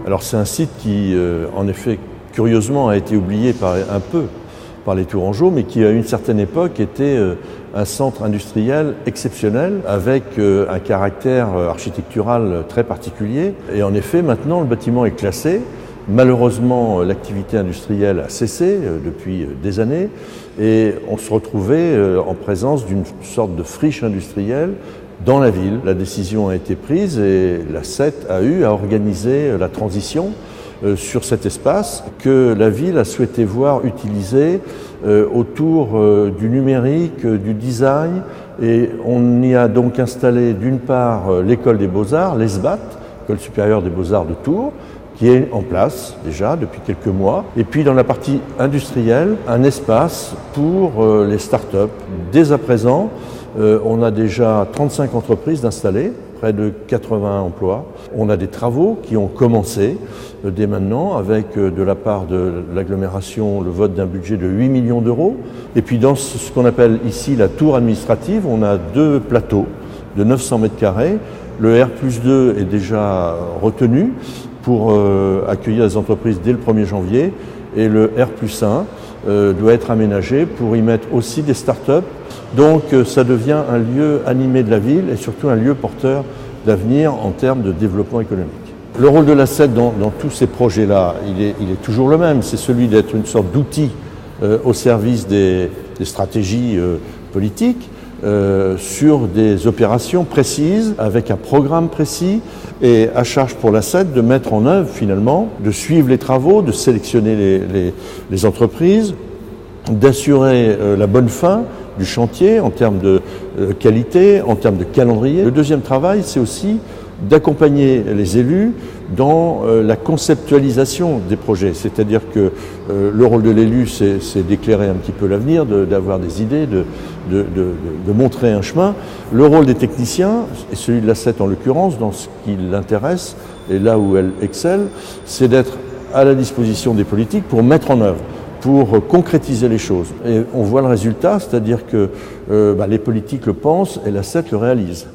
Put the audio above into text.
Alors c'est un site qui, en effet, curieusement a été oublié un peu par les Tourangeaux, mais qui à une certaine époque était un centre industriel exceptionnel avec un caractère architectural très particulier. Et en effet, maintenant, le bâtiment est classé. Malheureusement, l'activité industrielle a cessé depuis des années et on se retrouvait en présence d'une sorte de friche industrielle dans la ville. La décision a été prise et la SET a eu à organiser la transition sur cet espace que la ville a souhaité voir utilisé autour du numérique, du design, et on y a donc installé d'une part l'école des beaux-arts, l'ESBAT, École supérieure des beaux-arts de Tours, qui est en place déjà depuis quelques mois, et puis dans la partie industrielle, un espace pour les start-up. Dès à présent, on a déjà 35 entreprises installées, près de 80 emplois. On a des travaux qui ont commencé dès maintenant avec de la part de l'agglomération le vote d'un budget de 8 millions d'euros. Et puis dans ce qu'on appelle ici la tour administrative, on a 2 plateaux de 900 mètres carrés. Le R+2 est déjà retenu pour accueillir les entreprises dès le 1er janvier et le R+1 doit être aménagé pour y mettre aussi des start-up. Donc ça devient un lieu animé de la ville et surtout un lieu porteur d'avenir en termes de développement économique. Le rôle de la SET dans tous ces projets-là, il est toujours le même, c'est celui d'être une sorte d'outil au service des stratégies politiques sur des opérations précises, avec un programme précis et à charge pour la SET de mettre en œuvre finalement, de suivre les travaux, de sélectionner les entreprises, d'assurer la bonne fin du chantier en termes de qualité, en termes de calendrier. Le deuxième travail, c'est aussi d'accompagner les élus dans la conceptualisation des projets. C'est-à-dire que le rôle de l'élu, c'est d'éclairer un petit peu l'avenir, d'avoir des idées, de montrer un chemin. Le rôle des techniciens, et celui de la SET en l'occurrence, dans ce qui l'intéresse et là où elle excelle, c'est d'être à la disposition des politiques pour mettre en œuvre, pour concrétiser les choses. Et on voit le résultat, c'est-à-dire que les politiques le pensent et la SET le réalise.